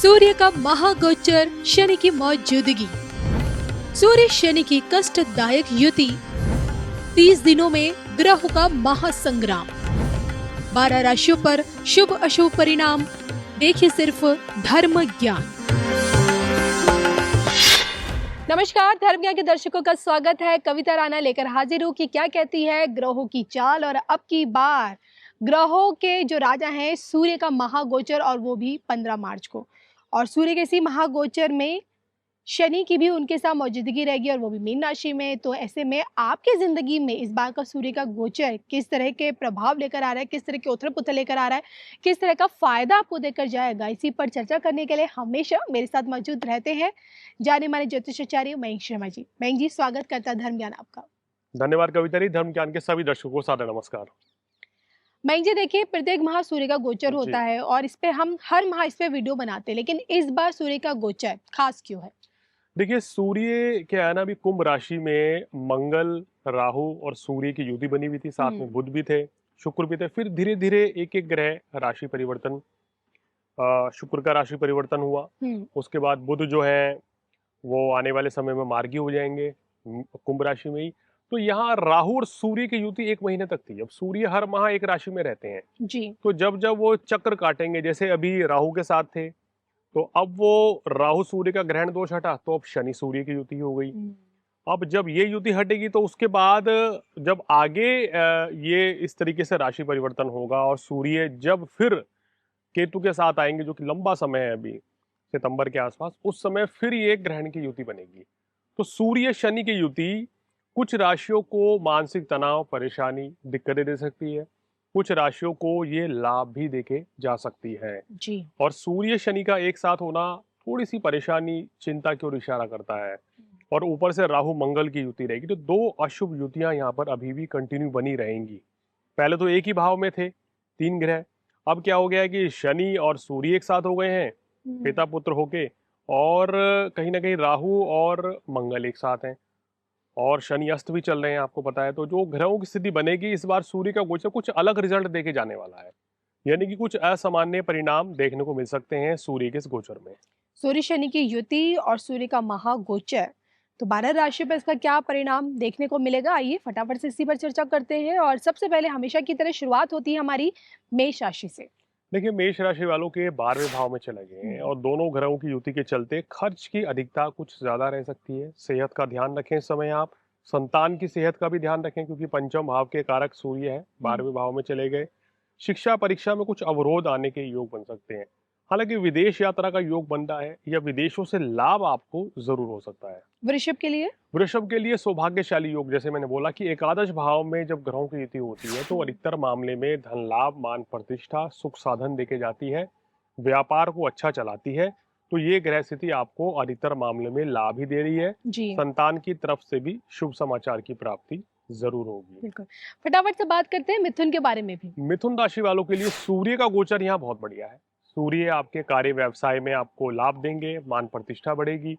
सूर्य का महागोचर, शनि की मौजूदगी। सूर्य शनि की कष्टदायक युति, 30 दिनों में ग्रहों का महासंग्राम, 12 राशियों पर शुभ अशुभ परिणाम। देखिए सिर्फ धर्म ज्ञान। नमस्कार, धर्म ज्ञान के दर्शकों का स्वागत है। कविता राणा लेकर हाजिर हूँ कि क्या कहती है ग्रहों की चाल। और अब की बार ग्रहों के जो राजा हैं सूर्य का महागोचर, और वो भी 15 मार्च को। और सूर्य के इसी महागोचर में शनि की भी उनके साथ मौजूदगी रहेगी, और वो भी मीन राशि में। तो ऐसे में आपकी जिंदगी में इस बार का सूर्य का गोचर किस तरह के प्रभाव लेकर आ रहा है, किस तरह के उथल पुथल लेकर आ रहा है, किस तरह का फायदा आपको देकर जाएगा, इसी पर चर्चा करने के लिए हमेशा मेरे साथ मौजूद रहते हैं जाने माने ज्योतिषाचार्य मयंक शर्मा जी। मयंक जी, स्वागत करता है धर्म ज्ञान आपका। धन्यवाद कविता जी। धर्म ज्ञान के सभी दर्शकों को सादर नमस्कार। मयंक जी, देखिए प्रत्येक माह सूर्य का गोचर होता है और इस पे हम हर माह इस पे वीडियो बनाते हैं, लेकिन इस बार सूर्य का गोचर खास क्यों है? देखिए, सूर्य क्या है ना, अभी कुंभ राशि में मंगल, राहु और सूर्य की युति बनी हुई थी, साथ में बुध भी थे, शुक्र भी थे। फिर धीरे धीरे एक एक ग्रह राशि परिवर्तन, शुक्र का राशि परिवर्तन हुआ। उसके बाद बुध जो है वो आने वाले समय में मार्गी हो जाएंगे कुंभ राशि में ही। तो यहाँ राहु और सूर्य की युति 1 महीने तक थी। अब सूर्य हर माह एक राशि में रहते हैं जी। तो जब जब वो चक्र काटेंगे, जैसे अभी राहु के साथ थे, तो अब वो राहु सूर्य का ग्रहण दोष हटा, तो अब शनि सूर्य की युति हो गई। अब जब ये युति हटेगी तो उसके बाद जब आगे ये इस तरीके से राशि परिवर्तन होगा और सूर्य जब फिर केतु के साथ आएंगे, जो कि लंबा समय है अभी सितंबर के आसपास, उस समय फिर ये ग्रहण की युति बनेगी। तो सूर्य शनि की युति कुछ राशियों को मानसिक तनाव, परेशानी, दिक्कतें दे सकती है। कुछ राशियों को ये लाभ भी देके जा सकती है जी। और सूर्य शनि का एक साथ होना थोड़ी सी परेशानी, चिंता की ओर इशारा करता है। और ऊपर से राहु मंगल की युति रहेगी, तो 2 अशुभ युतियां यहाँ पर अभी भी कंटिन्यू बनी रहेंगी। पहले तो एक ही भाव में थे 3 ग्रह, अब क्या हो गया है कि शनि और सूर्य एक साथ हो गए हैं पिता पुत्र होके, और कहीं ना कहीं राहु और मंगल एक साथ हैं, और शनि अस्त भी चल रहे हैं, आपको पता है। तो जो ग्रहों की स्थिति बनेगी, इस बार सूर्य का गोचर कुछ अलग रिजल्ट देके जाने वाला है, यानी कि कुछ असामान्य परिणाम देखने को मिल सकते हैं सूर्य के इस गोचर में। सूर्य शनि की युति और सूर्य का महागोचर, तो 12 राशि पर इसका क्या परिणाम देखने को मिलेगा? आइए फटाफट से इसी पर चर्चा करते हैं। और सबसे पहले हमेशा की तरह शुरुआत होती है हमारी मेष राशि से। देखिए, मेष राशि वालों के 12वें भाव में चले गए हैं और दोनों ग्रहों की युति के चलते खर्च की अधिकता कुछ ज्यादा रह सकती है। सेहत का ध्यान रखें इस समय आप, संतान की सेहत का भी ध्यान रखें, क्योंकि पंचम भाव के कारक सूर्य है, 12वें भाव में चले गए। शिक्षा परीक्षा में कुछ अवरोध आने के योग बन सकते हैं। हालांकि विदेश यात्रा का योग बन रहा है, या विदेशों से लाभ आपको जरूर हो सकता है। वृषभ के लिए? वृषभ के लिए सौभाग्यशाली योग, जैसे मैंने बोला कि एकादश भाव में जब ग्रहों की युति होती है तो अधिकतर मामले में धन लाभ, मान प्रतिष्ठा, सुख साधन देके जाती है, व्यापार को अच्छा चलाती है। तो ये ग्रह स्थिति आपको अधिकतर मामले में लाभ ही दे रही है। जी संतान की तरफ से भी शुभ समाचार की प्राप्ति जरूर होगी। बिल्कुल। फटाफट से बात करते हैं मिथुन के बारे में भी। मिथुन राशि वालों के लिए सूर्य का गोचर यहाँ बहुत बढ़िया है। सूर्य आपके कार्य व्यवसाय में आपको लाभ देंगे, मान प्रतिष्ठा बढ़ेगी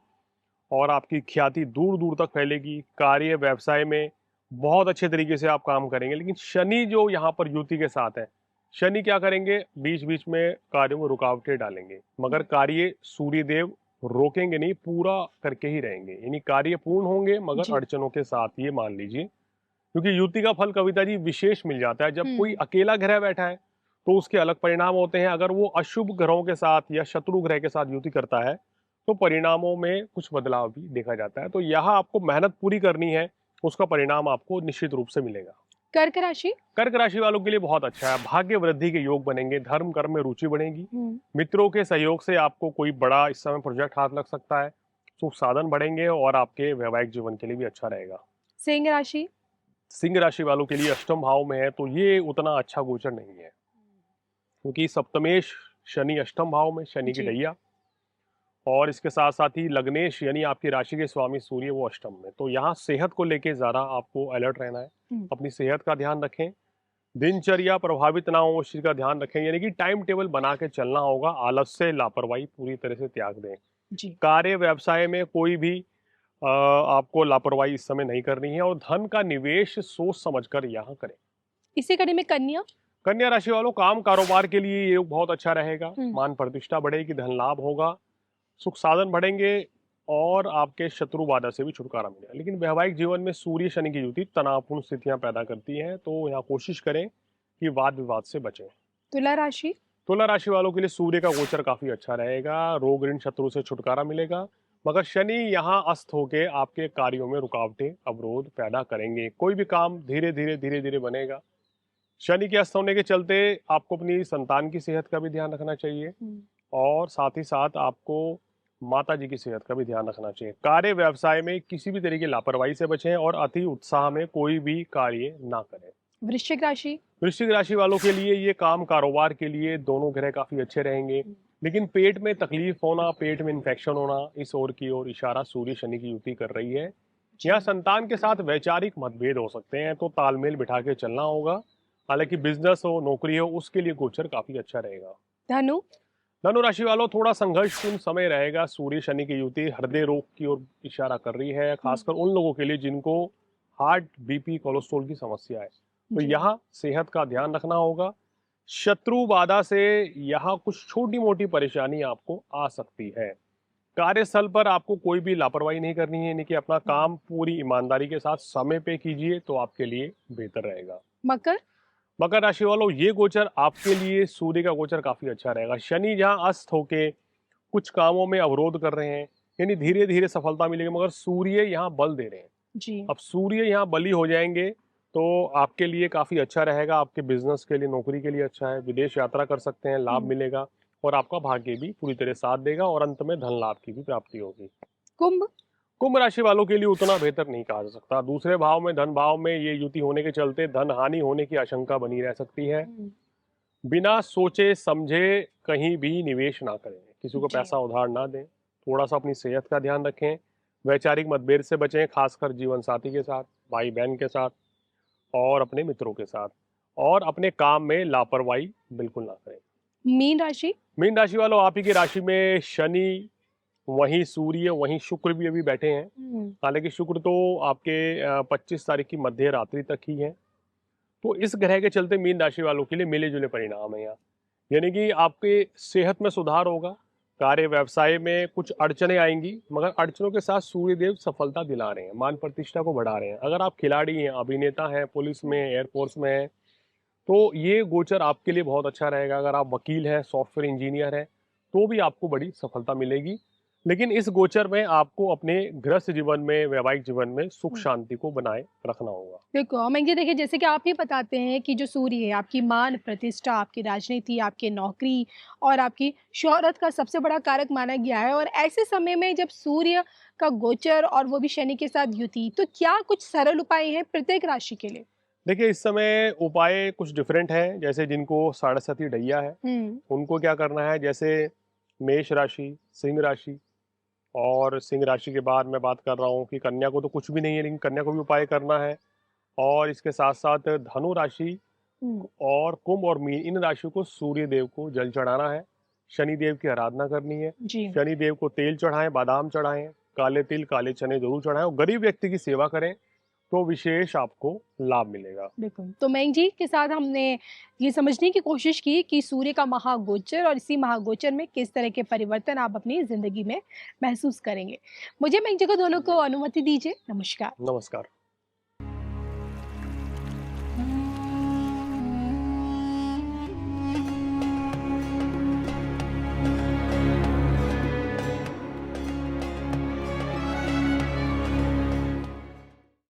और आपकी ख्याति दूर दूर तक फैलेगी। कार्य व्यवसाय में बहुत अच्छे तरीके से आप काम करेंगे। लेकिन शनि जो यहाँ पर युति के साथ है, शनि क्या करेंगे, बीच बीच में कार्यों में रुकावटें डालेंगे, मगर कार्य सूर्य देव रोकेंगे नहीं, पूरा करके ही रहेंगे। यानी कार्य पूर्ण होंगे मगर अड़चनों के साथ, ये मान लीजिए। क्योंकि युति का फल कविता जी विशेष मिल जाता है। जब कोई अकेला ग्रह बैठा है तो उसके अलग परिणाम होते हैं। अगर वो अशुभ ग्रहों के साथ या शत्रु ग्रह के साथ युति करता है तो परिणामों में कुछ बदलाव भी देखा जाता है। तो यहाँ आपको मेहनत पूरी करनी है, उसका परिणाम आपको निश्चित रूप से मिलेगा। कर्क राशि? कर्क राशि वालों के लिए बहुत अच्छा है। भाग्य वृद्धि के योग बनेंगे, धर्म कर्म में रुचि बढ़ेगी, मित्रों के सहयोग से आपको कोई बड़ा इस समय प्रोजेक्ट हाथ लग सकता है, सुख साधन बढ़ेंगे और आपके वैवाहिक जीवन के लिए भी अच्छा रहेगा। सिंह राशि? सिंह राशि वालों के लिए अष्टम भाव में है, तो ये उतना अच्छा गोचर नहीं है, क्योंकि सप्तमेश शनि अष्टम भाव में, शनि की दैया, और इसके साथ साथ ही लग्नेश यानी आपकी राशि के स्वामी सूर्य वो अष्टम में। तो यहाँ सेहत को लेके ज्यादा आपको अलर्ट रहना है, अपनी सेहत का ध्यान रखें, दिनचर्या प्रभावित ना हो उस चीज का ध्यान रखें, यानी कि टाइम टेबल बना के चलना होगा। आलस्य, लापरवाही पूरी तरह से त्याग दें। कार्य व्यवसाय में कोई भी आपको लापरवाही इस समय नहीं करनी है और धन का निवेश सोच समझकर यहाँ करें। इसी कड़ी में कन्या? कन्या राशि वालों, काम कारोबार के लिए ये बहुत अच्छा रहेगा। हम्म। मान प्रतिष्ठा बढ़ेगी, धन लाभ होगा, सुख साधन बढ़ेंगे और आपके शत्रु बाधा से भी छुटकारा मिलेगा। लेकिन वैवाहिक जीवन में सूर्य शनि की युति तनावपूर्ण स्थितियां पैदा करती हैं, तो यहाँ कोशिश करें कि वाद विवाद से बचें। तुला राशि। तुला राशि वालों के लिए सूर्य का गोचर काफी अच्छा रहेगा, रोग ऋण शत्रु से छुटकारा मिलेगा। मगर शनि यहाँ अस्त होके आपके कार्यों में रुकावटें अवरोध पैदा करेंगे। कोई भी काम धीरे धीरे बनेगा। शनि के अस्त होने के चलते आपको अपनी संतान की सेहत का भी ध्यान रखना चाहिए और साथ ही साथ आपको माता जी की सेहत का भी ध्यान रखना चाहिए। कार्य व्यवसाय में किसी भी तरीके की लापरवाही से बचें और अति उत्साह में कोई भी कार्य ना करें। वृश्चिक राशि। वृश्चिक राशि वालों के लिए ये काम कारोबार के लिए दोनों ग्रह काफी अच्छे रहेंगे, लेकिन पेट में तकलीफ होना, पेट में इन्फेक्शन होना, इस ओर की ओर इशारा सूर्य शनि की युति कर रही है। यहाँ संतान के साथ वैचारिक मतभेद हो सकते हैं, तो तालमेल बिठा के चलना होगा। हालांकि बिजनेस हो, नौकरी हो, उसके लिए गोचर काफी अच्छा रहेगा। धनु। धनु राशि वालों, थोड़ा संघर्षपूर्ण समय रहेगा। सूर्य शनि की युति हृदय रोग की ओर इशारा कर रही है, खासकर उन लोगों के लिए जिनको हार्ट, बीपी, कोलेस्ट्रॉल की समस्या है, तो जी। यहाँ सेहत का ध्यान रखना होगा। शत्रु बाधा से यहाँ कुछ छोटी मोटी परेशानी आपको आ सकती है। कार्यस्थल पर आपको कोई भी लापरवाही नहीं करनी है, यानी कि अपना काम पूरी ईमानदारी के साथ समय पे कीजिए, तो आपके लिए बेहतर रहेगा। मकर। मकर राशि वालों, ये गोचर आपके लिए सूर्य का गोचर काफी अच्छा रहेगा। शनि जहाँ अस्त होके कुछ कामों में अवरोध कर रहे हैं, यानी धीरे धीरे सफलता मिलेगी, मगर सूर्य यहाँ बल दे रहे हैं। जी। अब सूर्य यहाँ बली हो जाएंगे तो आपके लिए काफी अच्छा रहेगा। आपके बिजनेस के लिए, नौकरी के लिए अच्छा है। विदेश यात्रा कर सकते हैं, लाभ मिलेगा और आपका भाग्य भी पूरी तरह साथ देगा और अंत में धन लाभ की भी प्राप्ति होगी। कुंभ। कुंभ राशि वालों के लिए उतना बेहतर नहीं कहा जा सकता। दूसरे भाव में, धन भाव में ये युति होने के चलते धन हानि होने की आशंका बनी रह सकती है। बिना सोचे समझे कहीं भी निवेश ना करें, किसी को जी। पैसा उधार ना दें। थोड़ा सा अपनी सेहत का ध्यान रखें, वैचारिक मतभेद से बचें, खासकर जीवन साथी के साथ, भाई बहन के साथ और अपने मित्रों के साथ, और अपने काम में लापरवाही बिल्कुल ना करें। मीन राशि। मीन राशि वालों, आप ही की राशि में शनि, वहीं सूर्य, वहीं शुक्र भी अभी बैठे हैं। हालांकि शुक्र तो आपके 25 तारीख की मध्य रात्रि तक ही है, तो इस ग्रह के चलते मीन राशि वालों के लिए मिले जुले परिणाम है यहाँ। यानी कि आपके सेहत में सुधार होगा, कार्य व्यवसाय में कुछ अड़चने आएंगी, मगर अड़चनों के साथ सूर्यदेव सफलता दिला रहे हैं, मान प्रतिष्ठा को बढ़ा रहे हैं। अगर आप खिलाड़ी हैं, अभिनेता हैं, पुलिस में, एयरफोर्स में हैं, तो ये गोचर आपके लिए बहुत अच्छा रहेगा। अगर आप वकील हैं, सॉफ्टवेयर इंजीनियर हैं, तो भी आपको बड़ी सफलता मिलेगी। लेकिन इस गोचर में आपको अपने गृहस्थ जीवन में, वैवाहिक जीवन में सुख शांति को बनाए रखना होगा। देखो अमित जी, देखिए जैसे कि आप ही बताते हैं कि जो सूर्य है आपकी मान प्रतिष्ठा, आपकी राजनीति, आपकी नौकरी और आपकी शोहरत का सबसे बड़ा कारक माना गया है। और ऐसे समय में जब सूर्य का गोचर और वो भी शनि के साथ युति, तो क्या कुछ सरल उपाय हैं प्रत्येक राशि के लिए? देखिए, इस समय उपाय कुछ डिफरेंट हैं। जैसे जिनको साढ़े डैया है, उनको क्या करना है, जैसे मेष राशि, सिंह राशि, और सिंह राशि के बाद मैं बात कर रहा हूँ कि कन्या को तो कुछ भी नहीं है, लेकिन कन्या को भी उपाय करना है। और इसके साथ साथ धनु राशि और कुंभ और मीन, इन राशियों को सूर्य देव को जल चढ़ाना है, शनि देव की आराधना करनी है। जी। शनि देव को तेल चढ़ाएं, बादाम चढ़ाएं, काले तिल, काले चने जरूर चढ़ाएं और गरीब व्यक्ति की सेवा करें, तो विशेष आपको लाभ मिलेगा। बिल्कुल। तो मयंक जी के साथ हमने ये समझने की कोशिश की कि सूर्य का महागोचर और इसी महागोचर में किस तरह के परिवर्तन आप अपनी जिंदगी में महसूस करेंगे। मुझे मयंक जी को दोनों को अनुमति दीजिए। नमस्कार। नमस्कार।